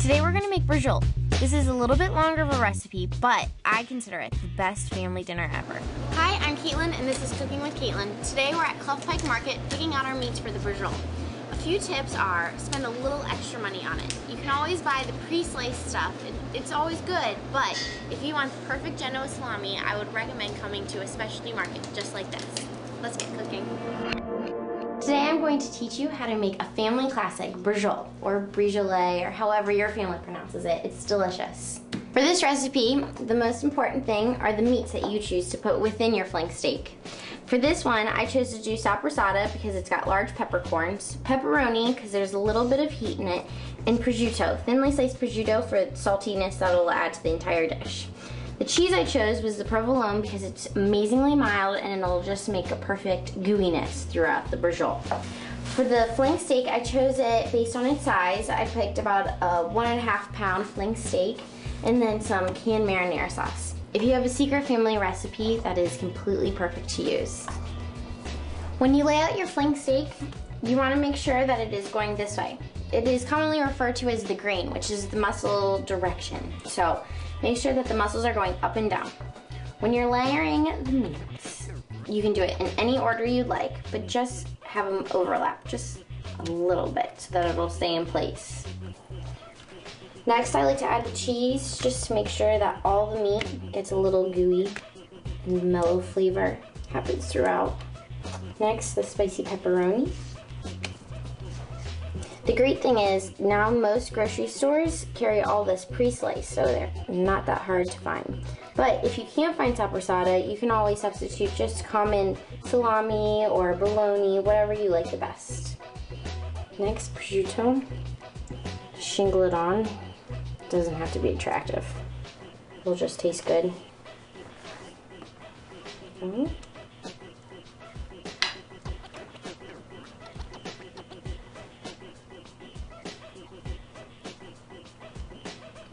Today we're gonna make braciole. This is a little bit longer of a recipe, but I consider it the best family dinner ever. Hi, I'm Caitlin, and this is Cooking with Caitlin. Today we're at Clough Pike Market picking out our meats for the braciole. A few tips are, spend a little extra money on it. You can always buy the pre-sliced stuff. It's always good, but if you want the perfect Genoa salami, I would recommend coming to a specialty market just like this. Let's get cooking. Today I'm going to teach you how to make a family classic, braciole, or braciole, or however your family pronounces it. It's delicious. For this recipe, the most important thing are the meats that you choose to put within your flank steak. For this one, I chose to do sapressata because it's got large peppercorns, pepperoni because there's a little bit of heat in it, and prosciutto, thinly sliced prosciutto for saltiness that'll add to the entire dish. The cheese I chose was the provolone because it's amazingly mild and it'll just make a perfect gooiness throughout the braciole. For the flank steak, I chose it based on its size. I picked about a 1.5 pound flank steak and then some canned marinara sauce. If you have a secret family recipe, that is completely perfect to use. When you lay out your flank steak, you want to make sure that it is going this way. It is commonly referred to as the grain, which is the muscle direction. So make sure that the muscles are going up and down. When you're layering the meats, you can do it in any order you'd like, but just have them overlap just a little bit so that it'll stay in place. Next, I like to add the cheese just to make sure that all the meat gets a little gooey and mellow flavor happens throughout. Next, the spicy pepperoni. The great thing is, now most grocery stores carry all this pre-sliced, so they're not that hard to find. But if you can't find sapressata, you can always substitute just common salami or bologna, whatever you like the best. Next, prosciutto. Shingle it on. It doesn't have to be attractive. It'll just taste good.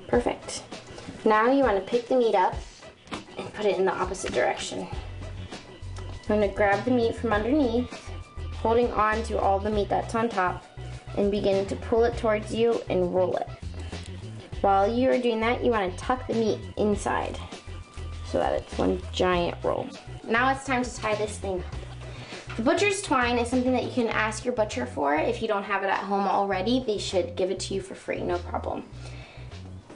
Perfect. Now you want to pick the meat up and put it in the opposite direction. I'm going to grab the meat from underneath, holding on to all the meat that's on top, and begin to pull it towards you and roll it. While you are doing that, you want to tuck the meat inside so that it's one giant roll. Now it's time to tie this thing up. The butcher's twine is something that you can ask your butcher for. If you don't have it at home already, they should give it to you for free, no problem.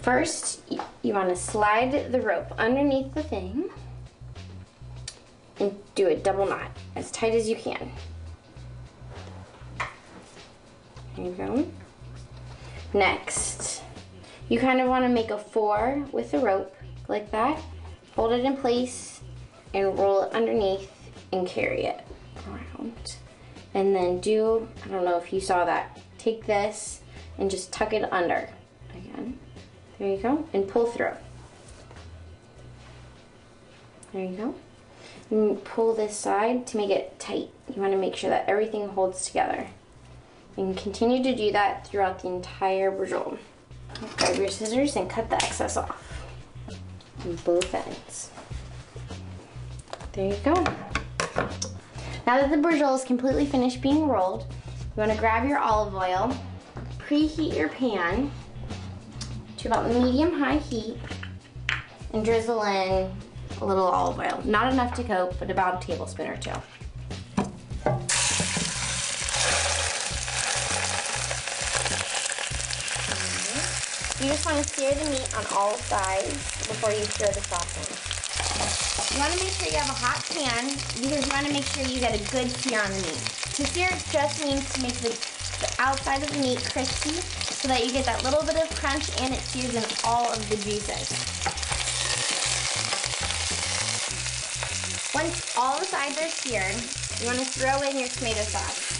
First, you want to slide the rope underneath the thing and do a double knot, as tight as you can. There you go. Next, you kind of want to make a 4 with the rope, like that. Hold it in place and roll it underneath and carry it around. And then do, I don't know if you saw that, take this and just tuck it under again. There you go, and pull through. There you go. And pull this side to make it tight. You want to make sure that everything holds together. And continue to do that throughout the entire braciole. Grab your scissors and cut the excess off on both ends. There you go. Now that the braciole is completely finished being rolled, you want to grab your olive oil, preheat your pan to about medium-high heat, and drizzle in a little olive oil. Not enough to coat, but about a tablespoon or 2. You just want to sear the meat on all sides before you throw the sauce in. You want to make sure you have a hot pan because you want to make sure you get a good sear on the meat. To sear just means to make the outside of the meat crispy so that you get that little bit of crunch and it sears in all of the juices. Once all the sides are seared, you want to throw in your tomato sauce.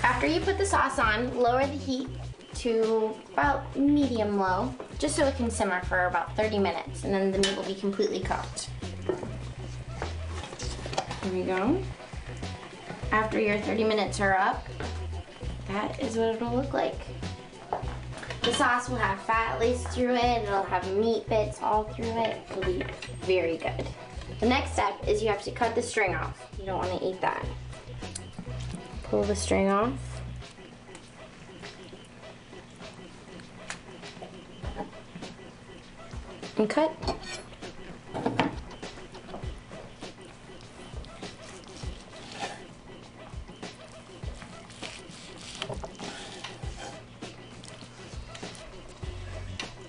After you put the sauce on, lower the heat to about medium low, just so it can simmer for about 30 minutes, and then the meat will be completely cooked. There we go. After your 30 minutes are up, that is what it'll look like. The sauce will have fat laced through it, it'll have meat bits all through it. It'll be very good. The next step is you have to cut the string off. You don't want to eat that. Pull the string off. and cut.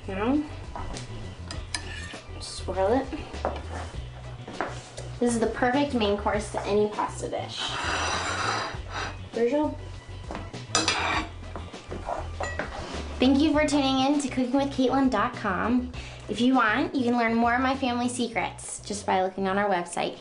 Now, swirl it. This is the perfect main course to any pasta dish. Braciole. Thank you for tuning in to cookingwithcaitlin.com. If you want, you can learn more of my family secrets just by looking on our website.